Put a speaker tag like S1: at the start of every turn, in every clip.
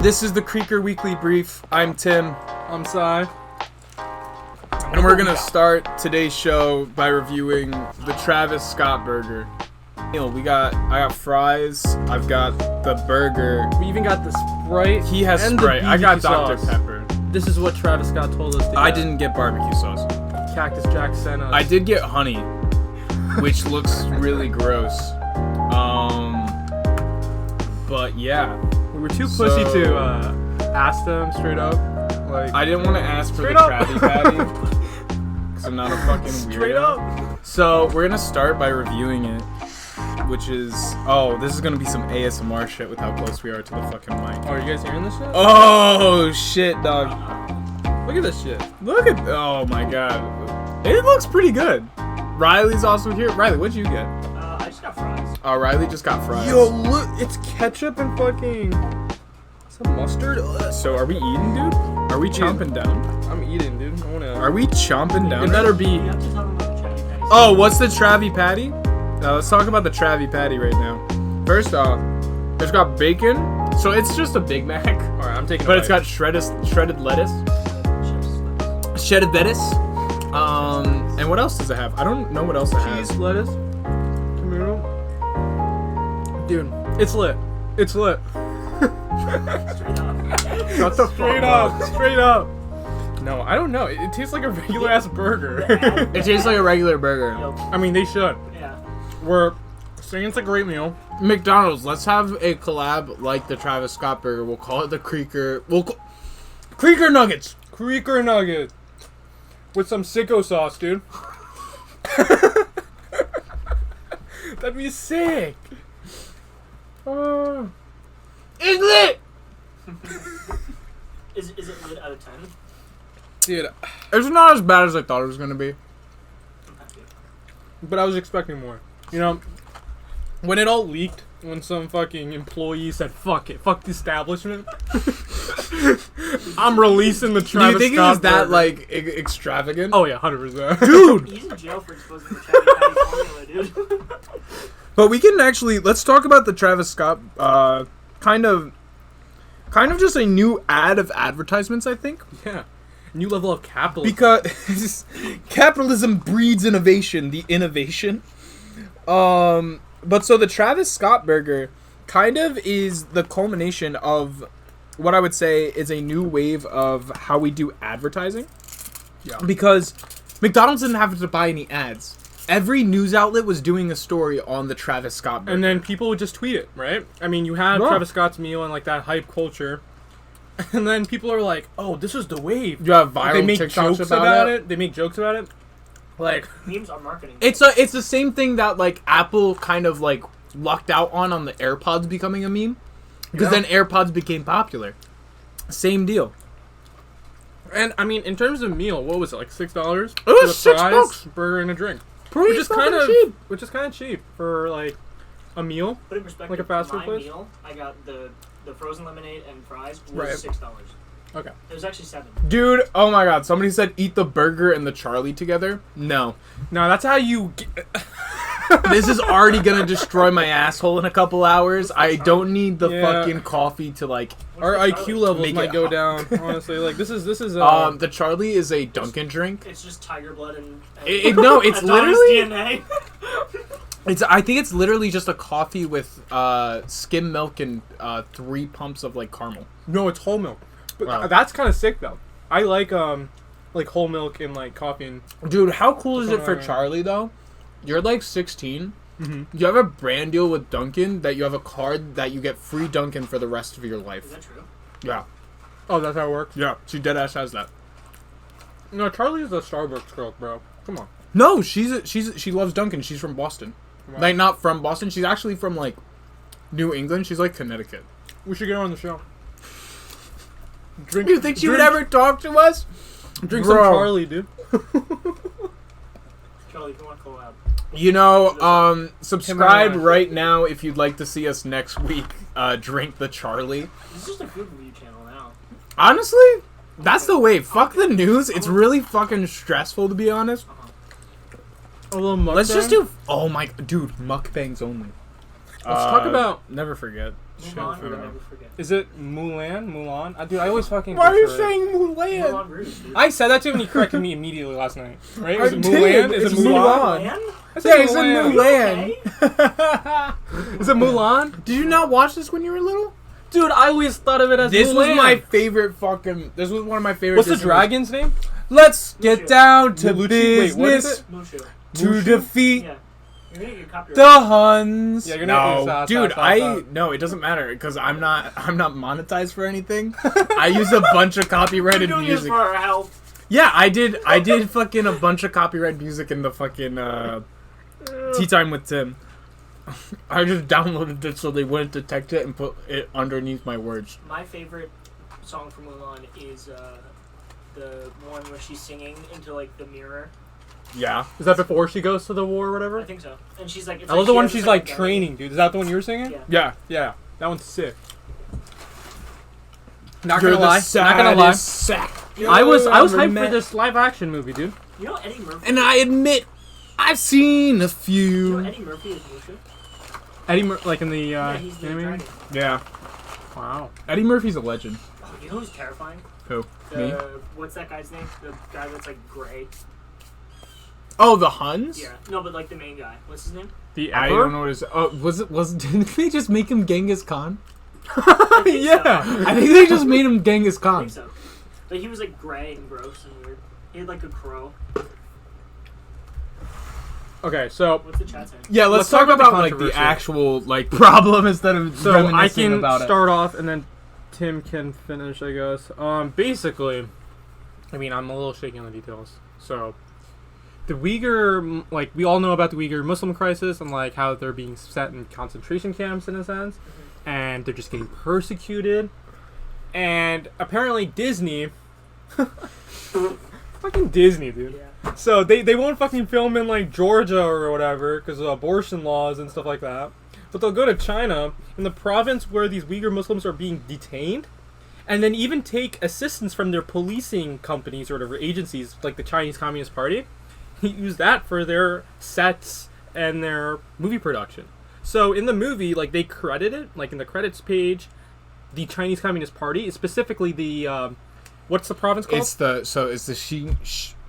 S1: This is the Creeker Weekly Brief. I'm Tim.
S2: I'm Sai.
S1: And we're gonna start today's show by reviewing the Travis Scott burger. I got fries. I've got the burger.
S2: We even got the Sprite.
S1: He has
S2: and
S1: Sprite. I got
S2: sauce.
S1: Dr. Pepper.
S2: This is what Travis Scott told us to get.
S1: I didn't get barbecue sauce.
S2: Cactus Jack sent us.
S1: I did get honey, which looks really gross. But yeah.
S2: We were too pussy to ask them straight up. Like,
S1: I didn't want to ask for the
S2: Straight up.
S1: Krabby Patty because I'm not a fucking weirdo.
S2: straight up.
S1: So we're gonna start by reviewing it, which is this is gonna be some ASMR shit with how close we are to the fucking mic.
S2: Oh, are you guys hearing this shit?
S1: Oh shit, dog!
S2: Look at this shit.
S1: Oh my god, it looks pretty good. Riley's also here. Riley, what'd you get?
S3: I just got fries.
S1: Oh, Riley just got fries.
S2: Yo, look, it's ketchup and fucking. Is that mustard?
S1: So are we eating, dude? Are we chomping down?
S2: I'm eating, dude. I wanna.
S1: Are we chomping down?
S2: It better be.
S3: You have to talk about the Travis Patty.
S1: Oh, what's the Travie Patty? Let's talk about the Travie Patty right now. First off, it's got bacon, so it's just a Big Mac,
S2: Alright, I'm taking.
S1: but it's got shredded lettuce. Shredded lettuce. And what else does it have? I don't know what else it has.
S2: cheese, lettuce, tomato. Dude, it's lit. It's lit.
S1: Shut the
S2: Straight up, straight up. No, I don't know. It tastes like a regular ass burger.
S1: It tastes like a regular burger.
S2: I mean, they should.
S3: Yeah.
S2: We're saying it's a great meal.
S1: McDonald's, let's have a collab like the Travis Scott burger. We'll call it the Creeker. Creeker Nuggets.
S2: Creeker nugget with some sicko sauce, dude. That'd be sick.
S1: It's lit.
S3: Is it lit out of 10?
S2: Dude,
S1: It's not as bad as I thought it was gonna be.
S3: I'm happy.
S2: but I was expecting more. You know, when it all leaked, when some fucking employee said, "Fuck it, fuck the establishment," I'm releasing the
S1: Do
S2: Travis
S1: you think it
S2: Scott
S1: was that
S2: burger.
S1: like extravagant?
S2: Oh yeah, 100%,
S1: dude.
S3: He's in jail for exposing the Travis Patty formula, dude.
S1: But we can actually let's talk about the Travis Scott kind of just a new ad of advertisements, I think.
S2: Yeah, new level of capitalism.
S1: Because capitalism breeds innovation, the innovation. But so the Travis Scott burger kind of is the culmination of what I would say is a new wave of how we do advertising.
S2: Yeah.
S1: Because McDonald's didn't have to buy any ads. Every news outlet was doing a story on the Travis Scott burger.
S2: And then people would just tweet it, right? I mean, you had
S1: Yeah.
S2: Travis Scott's meal and like that hype culture, and then people are like, "Oh, this is the wave."
S1: you have
S2: Like,
S1: viral
S2: they make
S1: TikToks
S2: jokes about it. They make jokes about it. Like,
S3: Memes are marketing.
S1: It's the same thing that like Apple kind of like lucked out on the AirPods becoming a meme, because
S2: Yeah.
S1: then AirPods became popular. Same deal.
S2: and I mean, in terms of meal, what was it, like $6?
S1: It was $6.
S2: Burger and a drink,
S1: Pretty
S2: which is kind of
S1: cheap.
S2: cheap for like a meal.
S3: Put in perspective,
S2: like a fast food
S3: my
S2: place?
S3: meal, I got the frozen lemonade and fries was
S2: Right.
S3: $6.
S2: Okay.
S3: It was actually $7.
S1: Dude, oh my god, somebody said eat the burger and the Charlie together. No.
S2: Now that's how you.
S1: This is already gonna destroy my asshole in a couple hours. I don't need the
S2: Yeah.
S1: fucking coffee to like
S2: Our IQ levels
S1: Make
S2: might
S1: it
S2: go
S1: hot.
S2: down. Honestly, like this is
S1: the Charlie is a Dunkin' drink.
S3: It's just tiger blood and
S1: No, it's
S3: Adonis
S1: literally
S3: DNA.
S1: I think it's literally just a coffee with skim milk and 3 pumps of like caramel.
S2: no, it's whole milk. But
S1: Wow.
S2: that's kind of sick though. I like whole milk and like coffee and.
S1: Dude, how cool is it for
S2: Right.
S1: Charlie though? You're like 16.
S2: Mm-hmm.
S1: You have a brand deal with Dunkin' that you have a card that you get free Dunkin' for the rest of your
S3: Is
S1: life.
S3: that true?
S1: Yeah.
S2: Oh, that's how it works.
S1: Yeah. She deadass has that.
S2: No, Charlie's a Starbucks girl, bro. Come on.
S1: No, she loves Dunkin'. She's from Boston.
S2: Wow.
S1: Like not from Boston. She's actually from like New England. She's like Connecticut.
S2: We should get her on the show. Drink.
S1: You think she would
S2: drink-
S1: ever talk to us?
S2: drink
S1: Bro.
S2: some Charlie, dude?
S3: Charlie, if you want to collab.
S1: You know, subscribe
S2: Him and I.
S1: right now if you'd like to see us next week drink the Charlie.
S3: This is just a food review channel now.
S1: Honestly, that's the way. Fuck the news. It's really fucking stressful to be honest.
S2: A little mukbang.
S1: Let's just do. Oh my, dude, mukbangs only.
S2: Let's talk about.
S1: Never forget.
S3: Mulan, we'll never forget.
S2: Is it Mulan? Mulan? Dude, I always fucking.
S1: Why are you
S2: butcher it.
S1: saying Mulan?
S3: Mulan Rouge, dude.
S2: I said that to him and he corrected me immediately last night. Right?
S1: I
S2: Is it
S1: did.
S2: Mulan? Is
S1: It's
S2: it Mulan?
S3: Mulan?
S2: I said
S1: Yeah, it's in
S2: Mulan.
S1: Mulan.
S2: Is it Mulan?
S1: Did you not watch this when you were little?
S2: Dude, I always thought of it as
S1: This was
S2: Mulan.
S1: my favorite fucking. This was one of my favorite.
S2: What's the
S1: Disney
S2: dragon's name?
S1: movies. Let's get
S3: Mushu.
S1: down to
S2: Wait,
S1: business
S2: what is it?
S3: Mushu.
S1: to
S2: Mushu?
S1: defeat
S3: Yeah. You're gonna get copyrighted.
S1: the Huns.
S2: Yeah, you're not-
S1: no,
S2: stop,
S1: dude.
S2: stop.
S1: No, it doesn't matter because I'm not monetized for anything. I use a bunch of
S3: We're
S1: copyrighted
S3: doing this
S1: music.
S3: for our health.
S1: Yeah, I did fucking a bunch of copyrighted music in the fucking Tea Time with Tim. I just downloaded it so they wouldn't detect it and put it underneath my words.
S3: My favorite song from Mulan is the one where she's singing into like the mirror.
S1: Yeah.
S2: Is that before she goes to the war or whatever?
S3: I think so. And she's like, it's
S2: I
S3: like
S2: love the
S3: she
S2: one
S3: has
S2: she's
S3: this,
S2: like
S3: belly.
S2: training, dude. Is that the one you were singing?
S3: Yeah.
S1: Yeah.
S2: Yeah. That one's sick. Not
S1: You're
S2: gonna
S1: the
S2: lie. Not gonna lie.
S1: saddest sack.
S2: I was
S1: ever
S2: hyped
S1: met.
S2: for this live action movie, dude.
S3: You know Eddie Murphy?
S1: And I admit, I've seen a
S3: You know
S1: few.
S3: Eddie Murphy is Mushu?
S2: Like in the
S3: Yeah, he's the
S2: anime?
S3: dragon.
S1: Yeah.
S2: Wow.
S1: Eddie Murphy's a legend.
S3: Oh, you know who's terrifying?
S1: Who? Me?
S3: What's that guy's name? The guy that's like gray.
S1: Oh, the Huns?
S3: Yeah. No, but like the main guy. What's his name?
S2: The
S1: I
S2: Emperor?
S1: don't know what his. Oh, didn't they just make him Genghis Khan?
S3: I think
S2: Yeah.
S3: so.
S1: I think they just made him Genghis
S3: I
S1: Khan.
S3: think so. But he was like gray and gross and weird. He had like a crow.
S2: Okay, so
S3: What's the chat saying?
S1: Yeah, let's talk
S2: the
S1: about like the
S2: controversy.
S1: actual like problem instead of
S2: I
S1: reminiscing
S2: can
S1: about
S2: start off and then Tim can finish, I guess. Basically, I mean, I'm a little shaky on the details. So, the Uyghur, like, we all know about the Uyghur Muslim crisis and, like, how they're being set in concentration camps, in a sense. And they're just getting persecuted. And apparently Disney... fucking Disney, dude.
S3: Yeah.
S2: So, they won't fucking film in, like, Georgia or whatever, because of abortion laws and stuff like that. But they'll go to China, in the province where these Uyghur Muslims are being detained, and then even take assistance from their policing companies or whatever agencies, like the Chinese Communist Party, use that for their sets and their movie production. So in the movie, like, they credit it, like in the credits page, the Chinese Communist Party, specifically the, what's the province called?
S1: It's the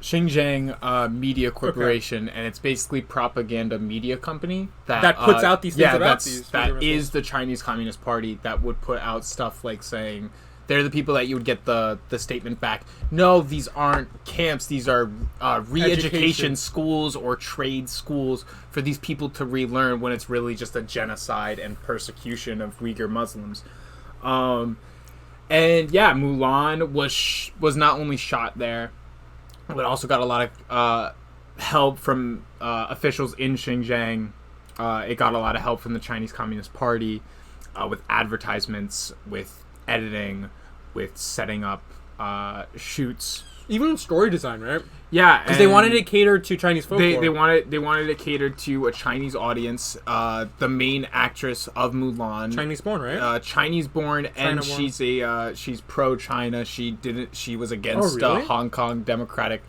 S1: Xinjiang Media Corporation, and it's basically propaganda media company that
S2: puts out these things about these
S1: that
S2: Uyghur
S1: is the Chinese Communist Party that would put out stuff like saying they're the people that you would get the statement back. No, these aren't camps. These are re-education
S2: Education.
S1: schools or trade schools for these people to relearn when it's really just a genocide and persecution of Uyghur Muslims. And yeah, Mulan was not only shot there, but also got a lot of help from officials in Xinjiang. It got a lot of help from the Chinese Communist Party with advertisements, with editing, with setting up shoots.
S2: Even story design, right?
S1: Yeah,
S2: Because they wanted to cater to Chinese folklore.
S1: They wanted to cater to a Chinese audience. The main actress of Mulan,
S2: Chinese born, right?
S1: Chinese born, and
S2: China-born.
S1: she's pro China. She was against
S2: really?
S1: Hong Kong democratic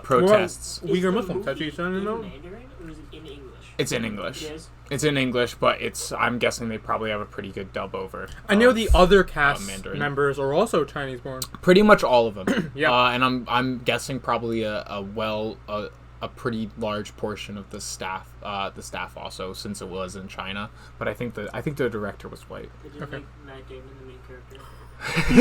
S1: protests.
S2: Uyghur
S3: Is the
S2: Muslim.
S3: movie
S2: That's what you're saying,
S3: in
S2: no?
S3: Mandarin or is it in English?
S1: It's in English.
S3: It is?
S1: It's in English, but I'm guessing they probably have a pretty good dub over.
S2: I know
S1: of,
S2: the other cast
S1: Mandarin.
S2: members are also Chinese born.
S1: Pretty much all of them.
S2: Yeah.
S1: And I'm guessing probably a pretty large portion of the staff also, since it was in China. But I think the director was white.
S3: They didn't
S2: Okay.
S3: make Matt Damon the main character.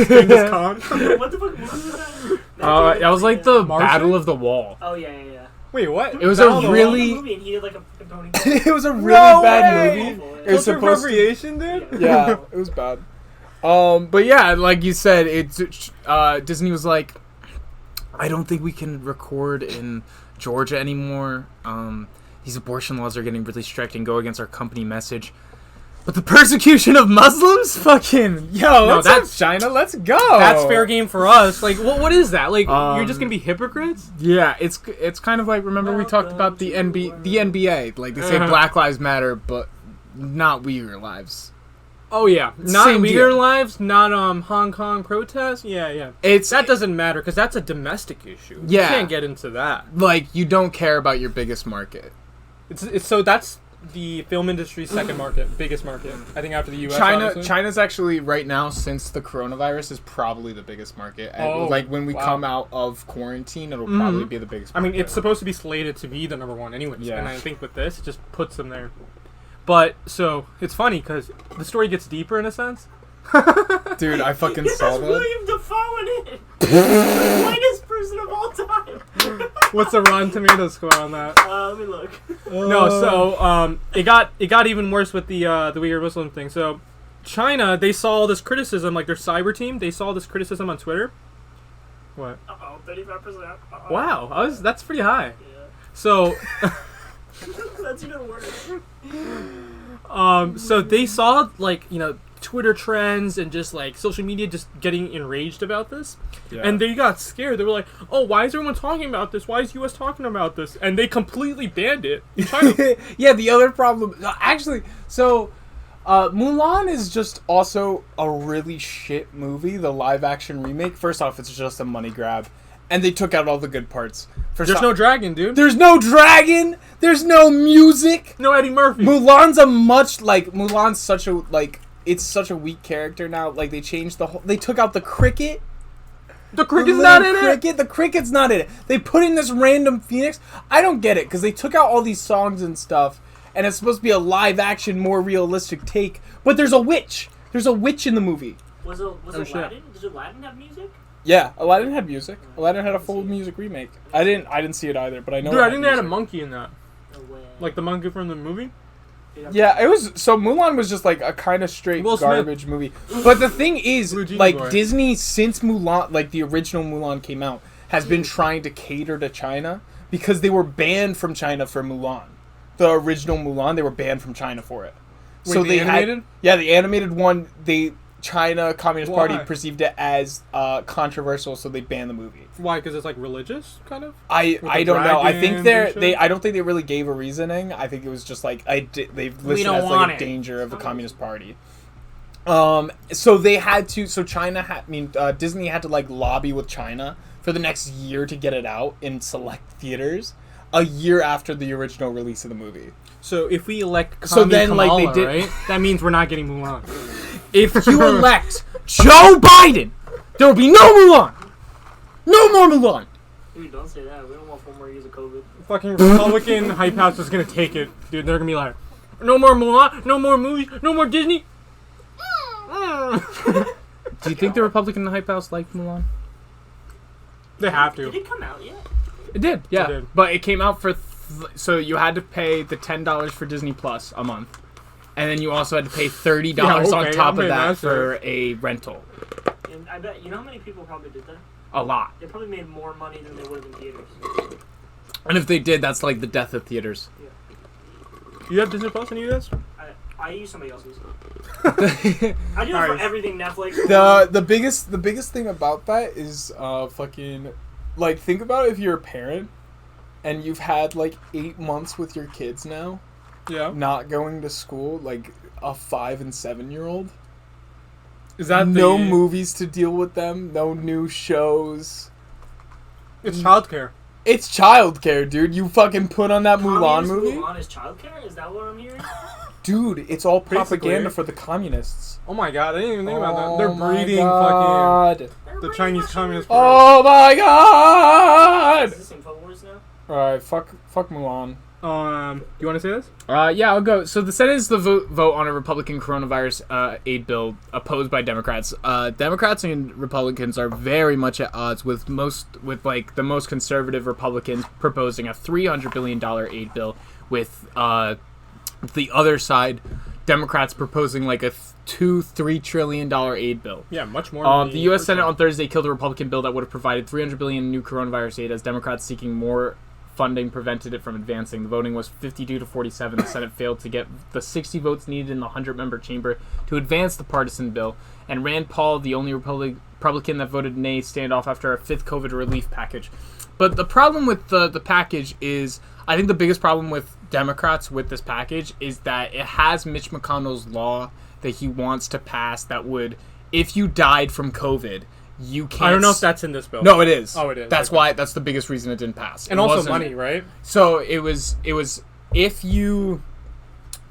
S2: Genghis Khan.
S3: What the fuck movie was that?
S1: That was like the
S2: Martian?
S1: Battle of the Wall.
S3: Oh yeah, yeah, yeah.
S2: Wait, what?
S1: It was
S2: Battle of
S1: a
S2: the
S1: really.
S3: Movie and he had like a ponytail.
S1: It was a really
S2: No
S1: bad
S2: way!
S1: movie.
S3: Awful,
S1: It was
S2: Cultural
S1: supposed to.
S2: appropriation, dude?
S1: Yeah, it was bad. But yeah, like you said, Disney was like, I don't think we can record in Georgia anymore. These abortion laws are getting really strict and go against our company message. But the persecution of Muslims? Fucking, yo,
S2: No,
S1: let's
S2: that's-
S1: have China, let's go.
S2: That's fair game for us. Like, what is that? Like, you're just
S1: Um,
S2: gonna be hypocrites?
S1: Yeah, it's kind of like, remember we talked about the NBA, like they say
S2: Uh-huh.
S1: Black Lives Matter, but not Uyghur lives.
S2: Oh yeah, not
S1: Same
S2: Uyghur
S1: deal.
S2: lives, not Hong Kong protests. Yeah. That doesn't matter because that's a domestic issue.
S1: Yeah.
S2: You can't get into that.
S1: like, you don't care about your biggest market.
S2: It's so that's the film industry's second market, biggest market. I think after the U.S. obviously.
S1: China's actually right now, since the coronavirus, is probably the biggest market.
S2: Oh,
S1: like when we
S2: wow.
S1: come out of quarantine, it'll probably be the biggest
S2: I
S1: market.
S2: mean, it's supposed to be slated to be the number one anyways,
S1: Yeah.
S2: and I think with this, it just puts them there. But, so, it's funny, because the story gets deeper in a sense.
S1: Dude, I fucking
S3: It
S1: saw
S3: has
S1: that.
S3: William Dafoe in it. The whitest person of all time.
S2: What's the Rotten Tomatoes score on that?
S3: Let me look.
S2: No, so it got even worse with the Uyghur Muslim thing. So China, they saw all this criticism, like their cyber team, they saw this criticism on Twitter. What?
S3: 35%.
S2: Wow, that's pretty high.
S3: Yeah.
S2: So
S3: That's even worse.
S2: so they saw like, you know, Twitter trends and just like social media just getting enraged about this.
S1: Yeah.
S2: And they got scared. They were like, "Oh, why is everyone talking about this? Why is US talking about this?" And they completely banned it. in China.
S1: Yeah, the other problem, actually, so Mulan is just also a really shit movie. The live action remake. First off, it's just a money grab, and they took out all the good parts.
S2: There's no dragon, dude.
S1: There's no dragon. There's no music.
S2: No Eddie Murphy.
S1: Mulan's such a it's such a weak character now. Like they changed they took out the cricket.
S2: The cricket's not in
S1: it. The cricket's not in it. They put in this random phoenix. I don't get it because they took out all these songs and stuff, and it's supposed to be a live action, more realistic take. But there's a witch. There's a witch in the movie.
S3: Was
S2: shit.
S3: Aladdin? Did Aladdin have music?
S1: Yeah, Aladdin had music. Aladdin had a full music remake. I didn't see it either, but I know.
S2: Dude, I think they had a
S1: music.
S2: monkey in that.
S3: No way.
S2: Like the monkey from the movie.
S1: Yeah, it was. So Mulan was just like a kind of straight
S2: Will Smith.
S1: garbage movie. But the thing is,
S2: Blue Genie
S1: like
S2: Boy.
S1: Disney, since Mulan, like the original Mulan came out, has been trying to cater to China because they were banned from China for Mulan. The original Mulan, they were banned from China for it.
S2: Wait,
S1: so
S2: the
S1: they
S2: animated?
S1: the animated one. China Communist
S2: Why?
S1: Party perceived it as controversial, so they banned the movie.
S2: Why? Because it's like religious, kind of.
S1: I
S2: the
S1: don't know. I think
S2: dragons and shit?
S1: I don't think they really gave a reasoning. I think it was just like they've listed
S3: don't
S1: as
S3: want
S1: like a
S3: it.
S1: danger of the Communist Party. So they had to. So China had. Disney had to like lobby with China for the next year to get it out in select theaters. A year after the original release of the movie.
S2: So if we elect
S1: So
S2: Kami
S1: then, like,
S2: Kamala,
S1: they did-
S2: right? That means we're not getting Mulan.
S1: If you elect Joe Biden, there will be no Mulan. No more Mulan.
S3: Dude, don't say that. We don't want 4 more years of COVID.
S2: Fucking Republican hype house is gonna take it, dude. They're gonna be like, no more Mulan, no more movies, no more Disney.
S1: Do you think the Republican Hype House liked Mulan?
S2: They have
S3: Did
S2: to.
S3: it come out yet?
S1: It did, yeah.
S2: It did.
S1: But it came out for so you had to pay the $10 for Disney Plus a month, and then you also had to pay $30
S2: Yeah, okay,
S1: on top
S2: I'm
S1: of
S2: paying
S1: that
S2: that
S1: for a rental.
S3: And I bet, you know how many people probably did that?
S1: A lot.
S3: They probably made more money than they would have in theaters.
S1: And if they did, that's like the death of theaters.
S2: You have Disney Plus, any of this?
S3: I use somebody else's.
S1: the
S3: I do it
S2: Alright.
S3: for everything Netflix.
S1: the biggest thing about that is fucking like think about if you're a parent and you've had like 8 months with your kids now,
S2: Yeah.
S1: not going to school, like a 5 and 7-year-old.
S2: Is that
S1: No
S2: the...
S1: movies to deal with them, no new shows.
S2: It's childcare.
S1: It's childcare, dude. You fucking put on that Mulan
S3: Communist
S1: movie?
S3: Mulan is childcare? Is that what I'm hearing?
S1: Dude, it's all
S2: Basically.
S1: propaganda for the communists.
S2: Oh my god, I didn't even think about that. They're
S1: my
S2: breeding
S1: God.
S2: fucking
S3: They're
S2: the
S3: pretty
S2: Chinese
S3: much-
S2: Communist Party.
S1: Oh my God!
S3: Is this InfoWars now?
S1: Alright, fuck Mulan.
S2: You want to say this?
S1: Yeah, I'll go. So the Senate is the vote on a Republican coronavirus aid bill opposed by Democrats. Democrats and Republicans are very much at odds with the most conservative Republicans proposing a $300 billion aid bill, with the other side, Democrats proposing like a $2-3 trillion aid bill.
S2: Yeah, much more. than
S1: The U.S.
S2: first
S1: Senate
S2: one.
S1: on Thursday killed a Republican bill that would have provided $300 billion in new coronavirus aid, as Democrats seeking more funding prevented it from advancing. The voting was 52 to 47. The Senate failed to get the 60 votes needed in the 100-member chamber to advance the partisan bill, and Rand Paul, the only Republican that voted nay, stand off after a 5th COVID relief package. But the problem with the package is, I think the biggest problem with Democrats with this package is that it has Mitch McConnell's law that he wants to pass that would, if you died from COVID, you can't...
S2: I don't know if that's in this bill.
S1: No, it is.
S2: Oh, it is.
S1: That's
S2: Okay.
S1: why. That's the biggest reason it didn't pass.
S2: And
S1: It
S2: also
S1: wasn't-
S2: money, right?
S1: So it was if you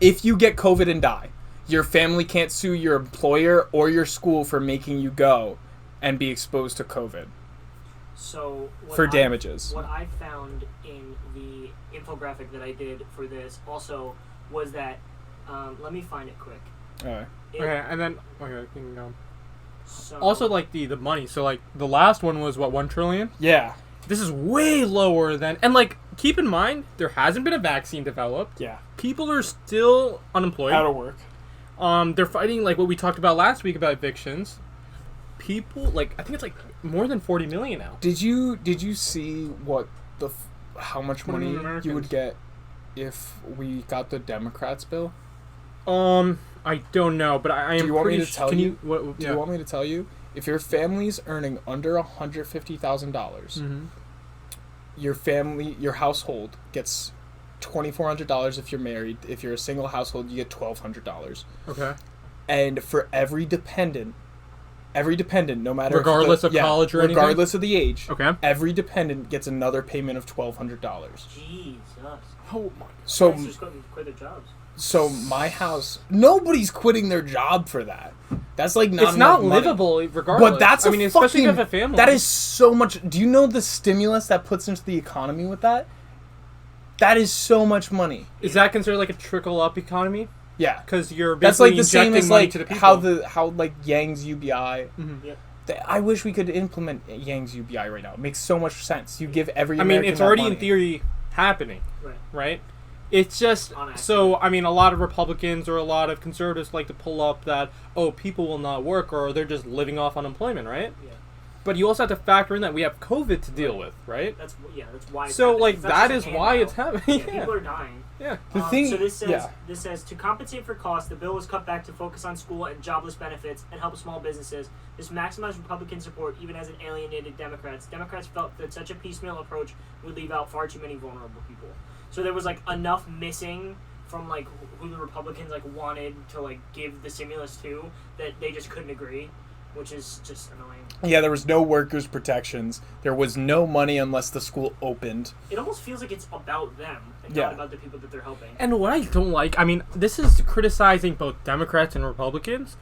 S1: if you get COVID and die, your family can't sue your employer or your school for making you go and be exposed to COVID
S3: So
S1: for damages.
S3: What I found in the infographic that I did for this also was that, let me find it quick.
S1: Alright.
S2: Okay, and then okay, you can go.
S3: So,
S2: Also, like the money. So like the last one was what, 1 trillion.
S1: Yeah.
S2: This is way lower than, and like keep in mind there hasn't been a vaccine developed.
S1: Yeah.
S2: People are still unemployed.
S1: Out of work.
S2: They're fighting like what we talked about last week about evictions. People like I think it's like more than 40 million now.
S1: Did you see what how much
S2: 20
S1: money
S2: million Americans.
S1: you would get if we got the Democrats bill?
S2: I don't know, but I am.
S1: Do you want me
S2: pretty
S1: to tell
S2: can
S1: you?
S2: What,
S1: Do you want me to tell you? If your family's earning under $150,000,
S2: Mm-hmm.
S1: your household gets $2,400 if you're married. If you're a single household, you get $1,200.
S2: Okay.
S1: And for every dependent, no matter
S2: Regardless of college or anything?
S1: regardless of the age,
S2: Okay.
S1: every dependent gets another payment of $1,200.
S3: Jesus.
S2: Oh my.
S1: So
S3: Guys just couldn't quit their jobs.
S1: So my house, nobody's quitting their job for that. That's like not
S2: It's not
S1: enough money.
S2: livable regardless.
S1: But that's
S2: I mean, especially if you have a family.
S1: That is so much. Do you know the stimulus that puts into the economy with that? That is so much money.
S2: Is that considered like a trickle up economy?
S1: Yeah,
S2: Because you're
S1: that's
S2: basically
S1: like the same
S2: injecting
S1: as
S2: money
S1: like
S2: to the people.
S1: how like Yang's UBI.
S2: Mhm.
S3: Yep.
S1: I wish we could implement Yang's UBI right now. It makes so much sense. You give every.
S2: I mean,
S1: American
S2: it's
S1: that
S2: already
S1: money.
S2: in theory happening,
S3: Right.
S2: right? It's just
S3: On accident.
S2: so. I mean, a lot of Republicans or a lot of conservatives like to pull up that people will not work or they're just living off unemployment, right?
S3: Yeah.
S2: But you also have to factor in that we have COVID to deal with, right?
S3: That's why. It's
S2: So
S3: happening.
S2: like
S3: It's not
S2: that
S3: just
S2: is
S3: a
S2: why
S3: handout.
S2: it's happening.
S3: Yeah, people are dying.
S2: Yeah.
S1: The thing,
S3: So this says
S1: yeah.
S3: this says to compensate for costs, the bill was cut back to focus on school and jobless benefits and help small businesses. This maximized Republican support, even as it alienated Democrats. Democrats felt that such a piecemeal approach would leave out far too many vulnerable people. So there was like enough missing from like who the Republicans like wanted to like give the stimulus to that they just couldn't agree, which is just annoying.
S1: Yeah, there was no workers' protections. There was no money unless the school opened.
S3: It almost feels like it's about them and
S1: Yeah.
S3: not about the people that they're helping.
S2: And what I don't like, I mean, this is criticizing both Democrats and Republicans,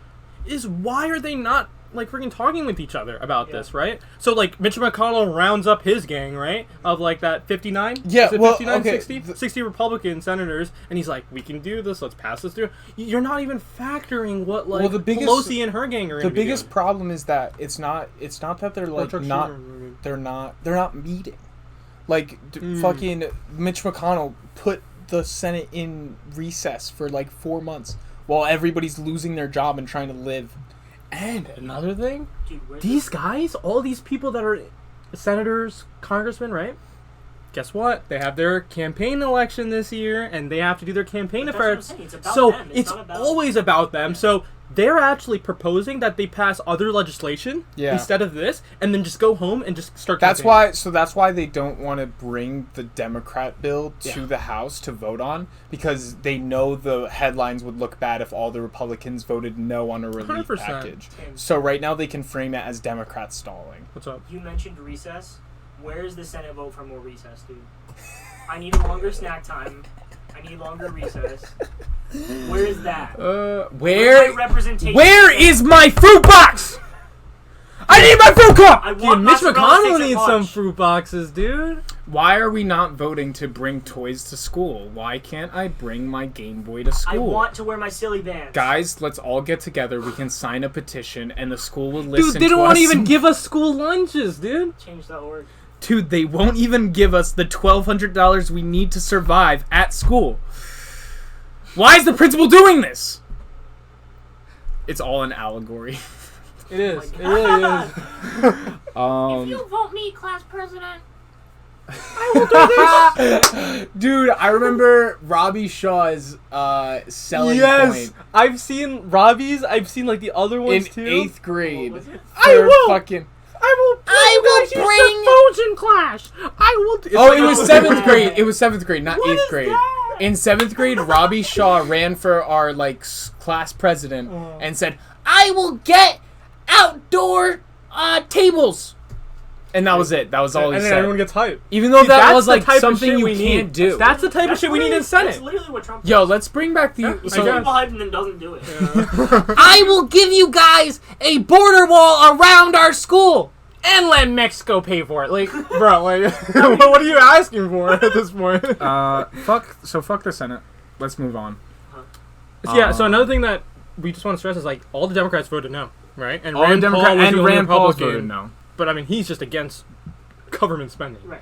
S2: is why are they not, like, freaking talking with each other about
S3: Yeah.
S2: this, right? So, like, Mitch McConnell rounds up his gang, right? Of, like, that 59?
S1: Yeah,
S2: Is it
S1: well,
S2: 59,
S1: okay,
S2: 60?
S1: the-
S2: 60 Republican senators, and he's like, we can do this, let's pass this through. You're not even factoring what, like,
S1: Well, the biggest-
S2: Pelosi and her gang are
S1: The
S2: gonna be
S1: biggest
S2: doing.
S1: problem is that it's not that they're like
S2: Chuck
S1: not
S2: Schumer, I mean.
S1: they're not meeting. Like
S2: Mm.
S1: fucking Mitch McConnell put the Senate in recess for like 4 months while everybody's losing their job and trying to live.
S2: And another thing,
S3: Dude, where's
S2: these guys, all these people that are senators, congressmen, right? Guess what? They have their campaign election this year, and they have to do their campaign
S3: But that's what I'm
S2: efforts.
S3: saying, it's about
S2: So
S3: them,
S2: it's
S3: not about-
S2: always about them.
S3: Yeah.
S2: So they're actually proposing that they pass other legislation
S1: Yeah.
S2: instead of this, and then just go home and just start.
S1: That's
S2: campaigning.
S1: that's why they don't want to bring the Democrat bill to
S2: Yeah.
S1: the House to vote on, because they know the headlines would look bad if all the Republicans voted no on a relief
S2: 100%.
S1: package.
S3: Tim,
S1: So right now they can frame it as Democrats stalling.
S2: What's up?
S3: you mentioned recess. Where's the Senate vote for more recess, dude? I need a longer snack time. I need longer recess. Where is that?
S1: Where
S3: My representation.
S1: Where is my fruit box? I need my fruit cup!
S3: I
S2: Dude,
S3: want
S2: Mitch
S3: mozzarella
S2: McConnell
S3: sticks at
S2: needs some
S3: lunch.
S2: fruit boxes, dude.
S1: Why are we not voting to bring toys to school? Why can't I bring my Game Boy to
S3: I
S1: school?
S3: want to wear my silly bands.
S1: Guys, let's all get together. We can sign a petition, and the school will listen
S2: Dude, they
S1: to
S2: don't want to
S1: us.
S2: even give us school lunches, dude.
S3: Change.org.
S1: Dude, they won't even give us the $1,200 we need to survive at school. Why is the principal doing this? It's all an allegory.
S2: It is.
S3: my
S2: It really is.
S3: vote me class president.
S1: Dude, I remember Robbie Shaw's selling
S2: Yes,
S1: point
S2: I've seen Robbie's. I've seen like the other
S1: in
S2: ones too.
S1: 8th grade.
S3: What was it?
S2: I
S1: for
S2: will.
S1: fucking.
S2: I will bring phones in class. I will. It's
S1: Oh,
S2: like
S1: it was
S2: a-
S1: 7th grade. It was 7th grade, not
S3: What
S1: 8th
S3: is
S1: grade.
S3: that?
S1: In 7th grade, Robbie Shaw ran for our like class president and said, "I will get outdoor tables." And that was it. That was all he
S2: and then
S1: said.
S2: everyone gets hyped.
S1: Even though
S2: See,
S1: that
S2: that's
S1: was
S2: the
S1: like
S2: type of
S1: something
S2: shit
S1: you
S2: we
S1: can't
S2: need.
S1: do.
S2: That's the type of shit we need in
S3: That's
S2: Senate.
S3: literally what Trump
S1: Yo,
S3: does.
S1: let's bring back the.
S2: Yeah,
S3: He
S1: So,
S3: gets people hyped and then doesn't do it.
S4: I will give you guys a border wall around our school and let Mexico pay for it. Like,
S2: Bro, like, what are you asking for at this point?
S1: fuck the Senate. Let's move on.
S2: Yeah, so another thing that we just want to stress is, like, all the Democrats voted no, right? And
S1: All the
S2: Rand Paul
S1: Democrat
S2: was
S1: and
S2: the only
S1: Rand Paul's
S2: Republican.
S1: voted no.
S2: But, I mean, he's just against government spending.
S3: Right.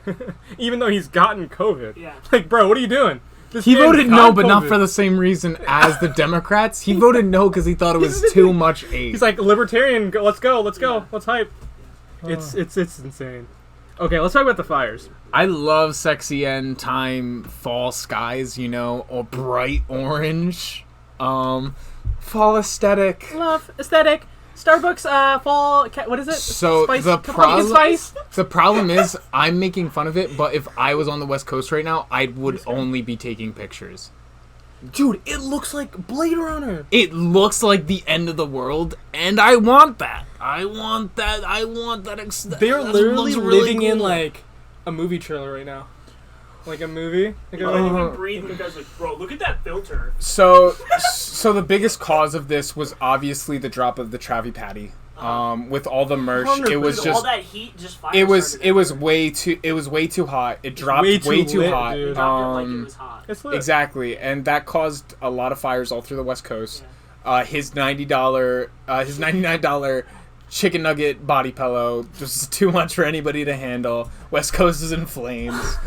S2: Even though he's gotten COVID.
S3: Yeah.
S2: Like, bro, what are you doing? This
S1: He
S2: man's
S1: voted
S2: got
S1: no, but not
S2: COVID.
S1: for the same reason as the Democrats. He voted no because he thought it was too much aid.
S2: He's like, libertarian, let's go,
S3: Yeah.
S2: let's hype. It's insane. Okay, let's talk about the fires.
S1: I love sexy end time fall skies, you know, or bright orange. Fall aesthetic.
S4: love aesthetic. Starbucks fall. What is it?
S1: So
S4: Spice,
S1: the
S4: pumpkin
S1: problem,
S4: spice.
S1: the problem is, I'm making fun of it. But if I was on the West Coast right now, I would only be taking pictures.
S2: Dude, it looks like Blade Runner.
S1: It looks like the end of the world, and I want that. I want that. I want that.
S2: They're
S1: that
S2: literally
S1: looks really
S2: living in,
S1: cool.
S2: like, a movie trailer right now. Like a movie. Like
S3: You
S2: a,
S3: can't even breathe when you guys like, bro, look at that filter.
S1: So the biggest cause of this was obviously the drop of the Travi Patty. With all the merch, it was
S3: With all
S1: just
S3: that heat, just fire
S1: it was
S3: started
S1: way too hot. It dropped
S2: way
S1: way
S2: too
S1: too
S2: lit,
S1: hot.
S2: dude.
S3: It dropped it like it was hot.
S2: it's lit.
S1: Exactly, and that caused a lot of fires all through the West Coast. His his $99 chicken nugget body pillow just too much for anybody to handle. West Coast is in flames.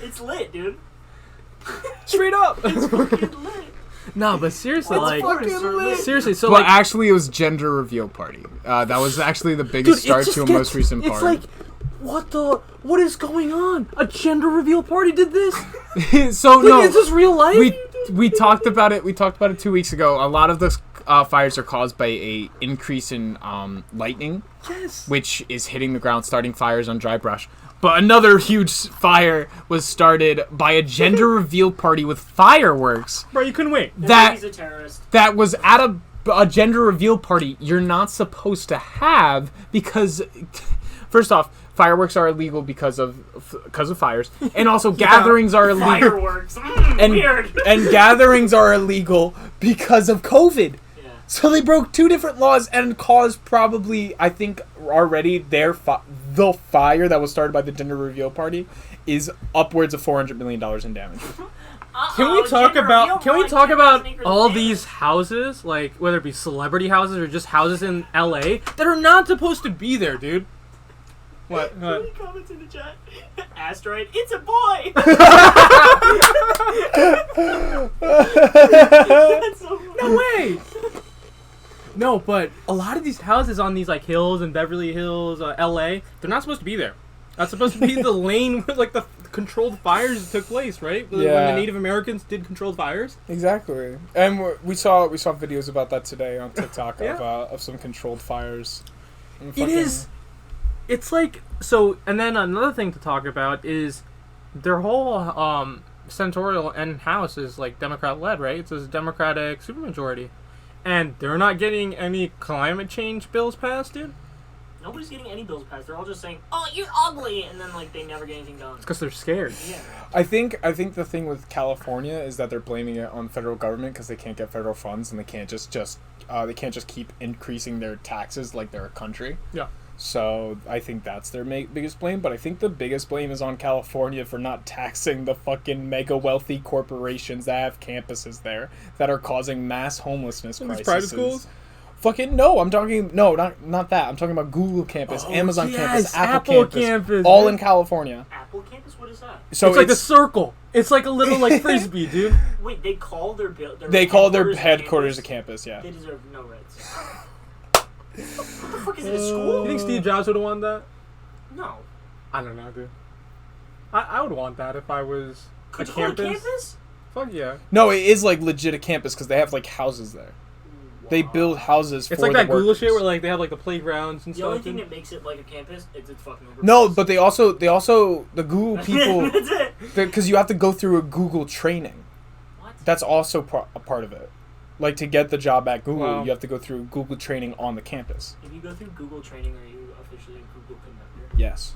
S3: It's lit, dude.
S2: Straight up.
S3: It's fucking lit.
S2: No, but seriously,
S3: It's
S2: like,
S3: fucking lit.
S2: seriously, so
S1: But
S2: like,
S1: actually, it was gender reveal party. That was actually the biggest start to a most recent
S2: it's
S1: party.
S2: like, what is going on? A gender reveal party did this?
S1: So
S2: Like,
S1: no,
S2: is this real life?
S1: we talked about it. We talked about it 2 weeks ago. A lot of the fires are caused by a increase in lightning,
S2: Yes.
S1: which is hitting the ground, starting fires on dry brush. But another huge fire was started by a gender reveal party with fireworks.
S2: Bro, you couldn't wait.
S1: That
S3: He's a terrorist.
S1: that was at a gender reveal party you're not supposed to have because, first off, fireworks are illegal because of fires, and also gatherings are illegal.
S3: Fireworks.
S1: And,
S3: Weird.
S1: and gatherings are illegal because of COVID.
S3: Yeah.
S1: So they broke two different laws and caused probably, I think, already the fire that was started by the gender reveal party is upwards of $400 million in damage.
S2: Can we talk about all these houses, like whether it be celebrity houses or just houses in LA that are not supposed to be there, dude? What?
S3: Somebody comments in the chat. Asteroid, it's a boy. That's so funny.
S2: No way. No, but a lot of these houses on these like hills in Beverly Hills, LA, they're not supposed to be there. That's supposed to be the lane where like the controlled fires took place, right? When
S1: Yeah.
S2: the Native Americans did controlled fires.
S1: Exactly, and we saw videos about that today on TikTok
S2: Yeah.
S1: of some controlled fires. And
S2: It
S1: fucking-
S2: is. It's like so. And then another thing to talk about is their whole senatorial and House is like Democrat led, right? It's a Democratic supermajority, and they're not getting any climate change bills passed, dude.
S3: Nobody's getting any bills passed. They're all just saying, "Oh, you're ugly," and then like they never get anything done.
S2: It's because they're scared.
S3: Yeah.
S1: I think the thing with California is that they're blaming it on federal government because they can't get federal funds and they can't just keep increasing their taxes like they're a country.
S2: Yeah.
S1: So I think that's their biggest blame, but I think the biggest blame is on California for not taxing the fucking mega wealthy corporations that have campuses there that are causing mass homelessness
S2: And
S1: crises.
S2: these private schools?
S1: Fucking no! I'm talking not that. I'm talking about Google campus,
S2: Oh,
S1: Amazon
S2: yes,
S1: campus,
S2: Apple
S1: campus,
S2: campus,
S1: all
S2: man.
S1: in California.
S3: Apple campus? What is that?
S1: So
S2: It's like the circle. It's like a little like frisbee, dude.
S3: Wait, they call their
S1: headquarters a campus. Yeah.
S3: They deserve no rights. What the fuck is it? A school?
S2: You think Steve Jobs would have won that?
S3: No.
S2: I don't know, dude. I would want that if I was
S3: Could
S2: a
S3: you call it
S2: campus.
S3: campus?
S2: Fuck yeah.
S1: No, it is like legit a campus because they have like houses there. They build houses for
S2: It's like
S1: the
S2: that Google
S1: workers.
S2: shit where like they have like the playgrounds and
S3: The only
S2: stuff.
S3: thing
S2: and-
S3: that makes it like a campus is it's fucking overpriced.
S1: No, but they also the Google people
S3: That's it.
S1: because you have to go through a Google training.
S3: What?
S1: That's also a part of it. Like to get the job at Google,
S2: Wow.
S1: you have to go through Google training on the campus.
S3: If you go through Google training, are you officially a Google conductor?
S1: Yes.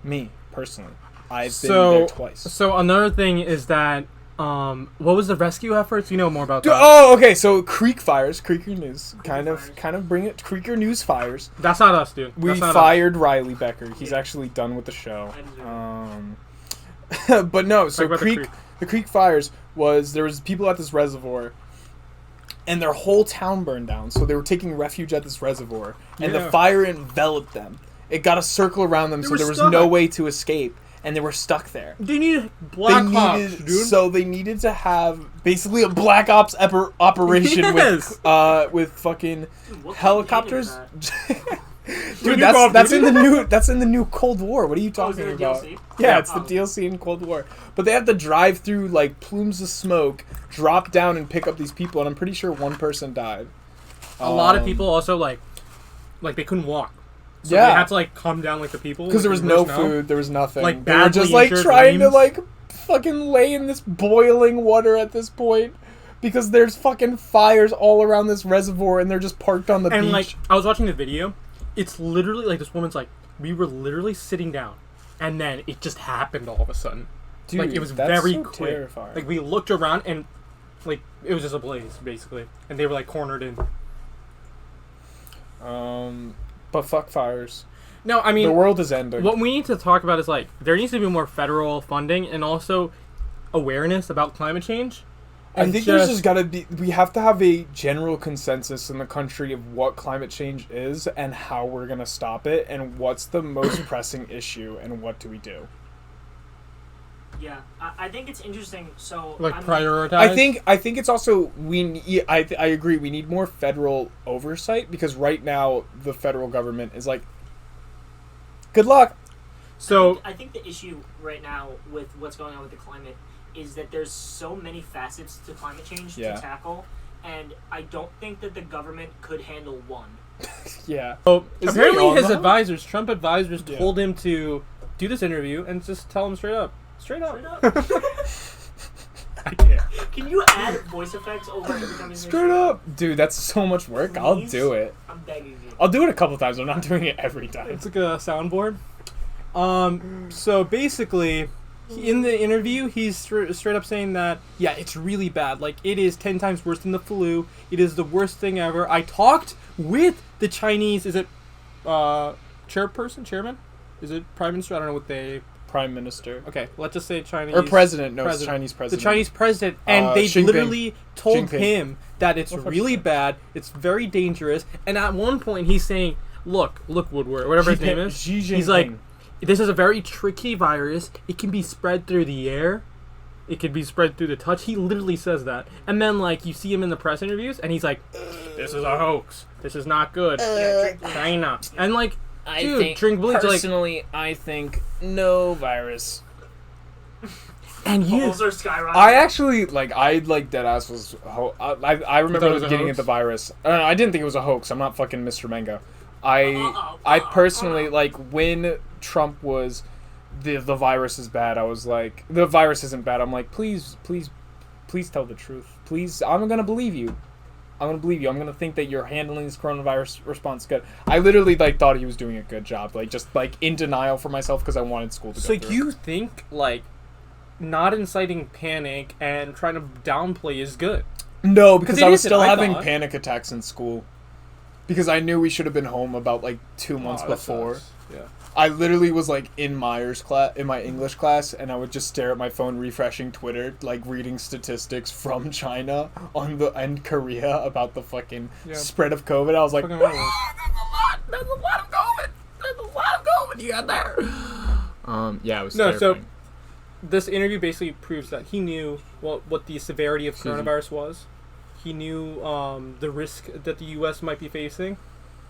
S1: Me, personally. I've been
S2: So
S1: there twice.
S2: so another thing is that what was the rescue efforts? You know more about
S1: Dude,
S2: that.
S1: oh, okay. So Creeker News, kind of bring it. Creeker News fires.
S2: That's not us, dude.
S1: We
S2: That's not
S1: fired Riley Becker. He's
S3: Yeah.
S1: actually done with the show.
S3: I deserve
S1: But no. So
S2: Talk about the
S1: the Creek fires there was people at this reservoir, and their whole town burned down. So they were taking refuge at this reservoir, and the
S2: Yeah.
S1: fire enveloped them. It got a circle around them,
S2: They
S1: so
S2: were
S1: there was
S2: stuck.
S1: no way to escape, and they were stuck there.
S2: They need Black Ops, dude.
S1: So they needed to have basically a Black Ops operation
S2: Yes.
S1: with fucking
S3: Dude, what
S1: helicopters.
S3: campaign
S1: Dude,
S2: New Call of
S1: that's
S2: Duty?
S1: that's in the new Cold War. What are you
S3: Oh, is
S1: talking
S3: it a
S1: about?
S3: DLC?
S1: Yeah, it's the
S3: Oh.
S1: DLC in Cold War. But they have to drive through like plumes of smoke, drop down and pick up these people, and I'm pretty sure one person died.
S2: A lot of people also like they couldn't walk. So
S1: Yeah.
S2: they had to like calm down like the people
S1: because there was
S2: in
S1: no
S2: the snow.
S1: food, there was nothing.
S2: Like,
S1: they were just
S2: badly
S1: like
S2: injured
S1: trying to
S2: limbs.
S1: like fucking lay in this boiling water at this point because there's fucking fires all around this reservoir and they're just parked on the
S2: And
S1: beach.
S2: like I was watching the video, it's literally like this woman's like, we were literally sitting down, and then it just happened all of a sudden.
S1: Dude,
S2: like it was
S1: that's
S2: very
S1: so
S2: quick.
S1: terrifying.
S2: Like we looked around and like it was just a blaze basically, and they were like cornered in.
S1: But fuck fires.
S2: No, I mean
S1: The world is ending.
S2: what we need to talk about is like there needs to be more federal funding and also awareness about climate change.
S1: I
S2: And
S1: think there's just gotta be. We have to have a general consensus in the country of what climate change is and how we're gonna stop it, and what's the most pressing issue, and what do we do.
S3: Yeah, I think it's interesting. So
S2: like
S3: I'm-
S2: prioritize.
S1: I think it's also I agree. We need more federal oversight because right now the federal government is like, good luck.
S2: So
S3: I think the issue right now with what's going on with the climate is that there's so many facets to climate change
S1: Yeah.
S3: to tackle, and I don't think that the government could handle one.
S1: Yeah.
S2: So
S1: Is
S2: apparently
S1: he
S2: his
S1: on
S2: advisors, Trump advisors,
S1: Yeah.
S2: told him to do this interview and just tell him straight up. Straight up.
S3: Straight up.
S2: I can't.
S3: Can you add voice effects over every time you say
S1: Straight up, dude. That's so much work. I'll
S3: Please?
S1: do it.
S3: I'm begging you.
S1: I'll do it a couple times. I'm not doing it every time.
S2: It's like a soundboard. So basically, in the interview, he's straight up saying that, yeah, it's really bad. Like, it is 10 times worse than the flu. It is the worst thing ever. I talked with the Chinese, is it chairman? Is it prime minister? I don't know what they...
S1: Prime Minister.
S2: Okay, let's just say Chinese...
S1: Or president. No, it's Chinese
S2: The
S1: president.
S2: Chinese president, and they
S1: Xi Jinping.
S2: literally told
S1: Jinping.
S2: him that it's
S1: What the fuck's
S2: really
S1: that?
S2: bad, it's very dangerous, and at one point he's saying, look Woodward, whatever his name is,
S1: Xi
S2: he's like,
S1: Jinping.
S2: this is a very tricky virus, it can be spread through the air, it can be spread through the touch, he literally says that, and then like, you see him in the press interviews, and he's like, this is a hoax, this is not good, China, and like, dude, drink bleach, like,
S1: personally, I think no virus.
S2: and you,
S3: Polls are skyrocketing.
S1: I actually I deadass was. I remember
S2: it was a
S1: beginning
S2: hoax?
S1: at the virus. I didn't think it was a hoax. I'm not fucking Mr. Mango. I personally like when Trump was the virus is bad. I was like the virus isn't bad. I'm like please tell the truth. Please, I'm gonna believe you. I'm gonna believe you. I'm gonna think that you're handling this coronavirus response good. I literally thought he was doing a good job. Just in denial for myself because I wanted school to
S2: so
S1: go through.
S2: you think, like, not inciting panic and trying to downplay is good?
S1: No, because
S2: 'Cause it
S1: I was
S2: isn't,
S1: still
S2: I
S1: having
S2: thought.
S1: panic attacks in school. Because I knew we should have been home about 2 months
S2: Oh, that
S1: before.
S2: sucks. Yeah.
S1: I literally was in Myers class, in my English class, and I would just stare at my phone, refreshing Twitter, reading statistics from China and Korea about the fucking
S2: Yeah.
S1: spread of COVID. I was like,
S2: Fucking
S1: "Ah,
S2: horrible.
S1: there's a lot of COVID. There's a lot of COVID you got there. Yeah, it was
S2: No, so
S1: terrifying.
S2: this interview basically proves that he knew what the severity of
S1: Excuse me.
S2: coronavirus was. He knew the risk that the U.S. might be facing,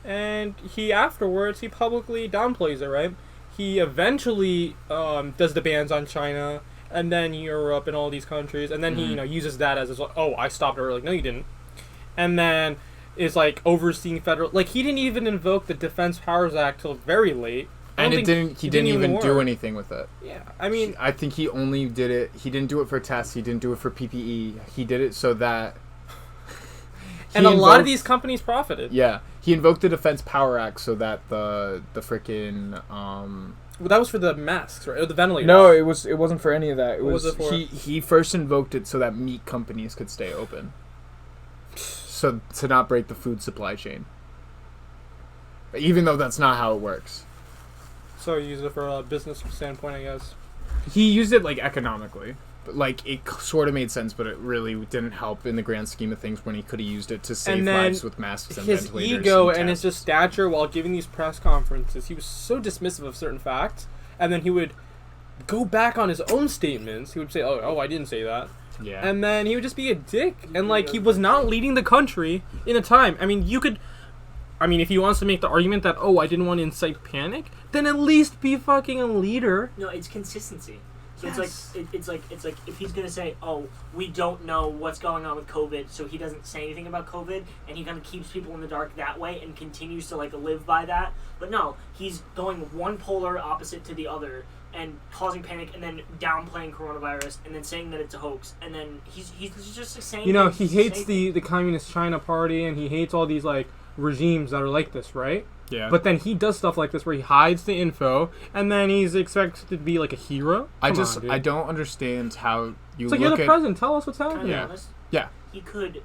S2: and he publicly downplays it. Right? He eventually does the bans on China, and then Europe and all these countries, and then he uses that as his, oh, I stopped it early. No, you didn't. And then is overseeing federal. He didn't even invoke the Defense Powers Act till very late. I
S5: And
S2: don't
S5: it
S2: think-
S5: didn't. He didn't even do
S2: work.
S5: anything with it.
S2: Yeah, I mean,
S5: I think he only did it. He didn't do it for tests. He didn't do it for PPE. He did it so that.
S2: and a lot of
S5: invoked-
S2: these companies profited.
S5: Yeah, He invoked the Defense Power Act so that the frickin'
S2: Well, that was for the masks, right? Or the ventilators.
S1: No, it wasn't for any of that.
S2: What was it for?
S5: he first invoked it so that meat companies could stay open. So to not break the food supply chain. Even though that's not how it works.
S2: So he used it for a business standpoint, I guess.
S5: He used it like economically. But, like, it sort of made sense, but it really didn't help in the grand scheme of things when he could have used it to save lives with masks and
S2: his
S5: ventilators.
S2: ego
S5: and
S2: and his just stature while giving these press conferences, he was so dismissive of certain facts, and then he would go back on his own statements. He would say, "Oh, I didn't say that,"
S5: Yeah.
S2: and then he would just be a dick, and like he was not leading the country in a time. I mean, if he wants to make the argument that I didn't want to incite panic, then at least be fucking a leader.
S3: No, it's consistency. So
S2: Yes.
S3: it's like if he's gonna say, "Oh, we don't know what's going on with COVID," so he doesn't say anything about COVID, and he kind of keeps people in the dark that way and continues to like live by that. But no, he's going one polar opposite to the other and causing panic, and then downplaying coronavirus, and then saying that it's a hoax, and then he's just saying.
S2: You know, he hates the communist China party, and he hates all these like regimes that are like this, right?
S5: Yeah.
S2: But then he does stuff like this where he hides the info, and then he's expected to be like a hero.
S5: I
S2: Come on,
S5: don't understand how you
S2: it's like
S5: look
S2: you're the
S5: at...
S2: president. Tell us what's
S3: Kind
S2: happening.
S3: of
S5: Yeah.
S3: honest,
S5: Yeah.
S3: he could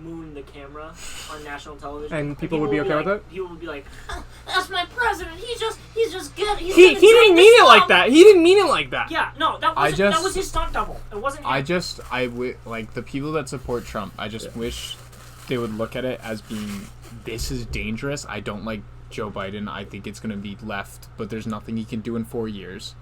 S3: moon the camera on national television,
S2: And people would be okay with it?
S3: People would be like, "That's my president. He's just good.
S2: He didn't mean it like that. He didn't mean it like that.
S3: Yeah, no, that was his stunt double. It wasn't him.
S5: Like, the people that support Trump, I just wish they would look at it as being, this is dangerous. I don't like Joe Biden. I think it's going to be left, but there's nothing he can do in 4 years.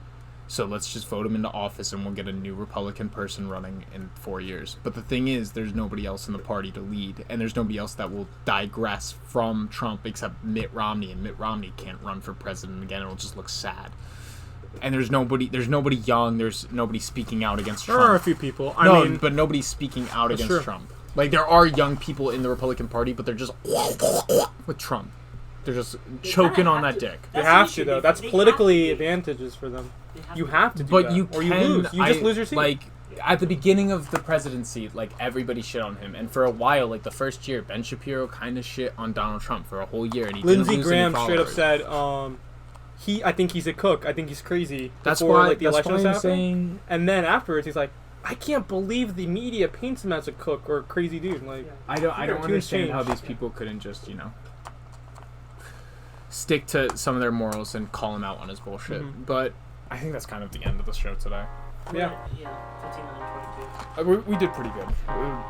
S5: So let's just vote him into office and we'll get a new Republican person running in 4 years. But the thing is, there's nobody else in the party to lead, and there's nobody else that will digress from Trump except Mitt Romney, and Mitt Romney can't run for president again. It'll just look sad. And there's nobody young, there's nobody speaking out against
S2: There
S5: Trump.
S2: are a few people. I mean,
S5: But nobody's speaking out
S2: That's
S5: against
S2: true.
S5: Trump. Like, there are young people in the Republican Party, but they're just with Trump. They're just choking on that dick.
S2: they
S3: That's
S2: have
S3: the
S2: to
S3: issue.
S2: though. That's
S3: They have
S2: politically
S3: to.
S2: advantages for them.
S3: They have
S2: You
S3: to.
S2: have to do
S5: But
S2: that,
S5: you
S2: or
S5: can...
S2: you lose. You just lose your seat.
S5: Like, at the beginning of the presidency, like, everybody shit on him. And for a while, like, the first year, Ben Shapiro kind of shit on Donald Trump for a whole year. And he
S2: Lindsey
S5: didn't lose any
S2: Graham straight up
S5: followers.
S2: said, I think he's a cook. I think he's crazy.
S5: That's
S2: before,
S5: why,
S2: like, the
S5: that's
S2: election
S5: why
S2: was
S5: I'm
S2: happening.
S5: saying...
S2: And then afterwards, he's like, I can't believe the media paints him as a cook or a crazy dude. Like,
S5: I don't
S2: Cartoons
S5: understand how
S2: change.
S5: these people couldn't just, stick to some of their morals and call him out on his bullshit.
S2: Mhm.
S5: But I think that's kind of the end of the show today.
S2: Yeah.
S3: Yeah, 15
S1: We did pretty good.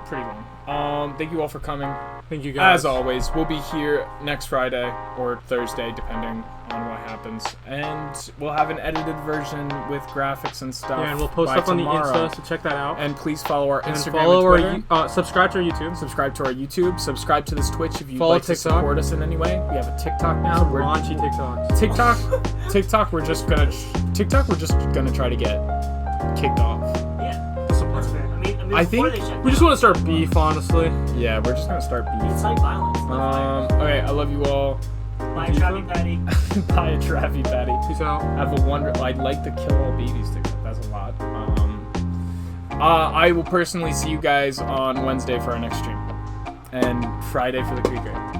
S1: Pretty long. Thank you all for coming.
S2: thank you guys.
S1: As always, we'll be here next Friday or Thursday, depending on what happens, and we'll have an edited version with graphics and stuff.
S2: Yeah, and we'll post
S1: by
S2: up on the
S1: tomorrow.
S2: Insta, so check that out.
S1: And please follow our
S2: And
S1: Instagram
S2: follow
S1: and Twitter.
S2: subscribe to our YouTube.
S1: Subscribe to our YouTube. Subscribe to this Twitch if you'd
S2: Follow
S1: like to
S2: TikTok.
S1: support us in any way. We have a TikTok now. We're
S2: Raunchy TikToks.
S1: TikTok. We're just gonna try to get kicked off.
S3: Yeah, that's fair.
S5: I
S3: before
S5: think
S3: they shut
S2: We just
S3: down,
S2: want to start beef, honestly.
S5: Yeah, we're just gonna start beating.
S3: it's like violence. Not
S1: Okay, I love you all.
S3: Bye, Trappy Patty.
S1: Bye, Traffy Patty.
S2: Peace out.
S1: Have a I'd like to kill all babies TikTok. That's a lot. I will personally see you guys on Wednesday for our next stream, and Friday for the Creek Rate.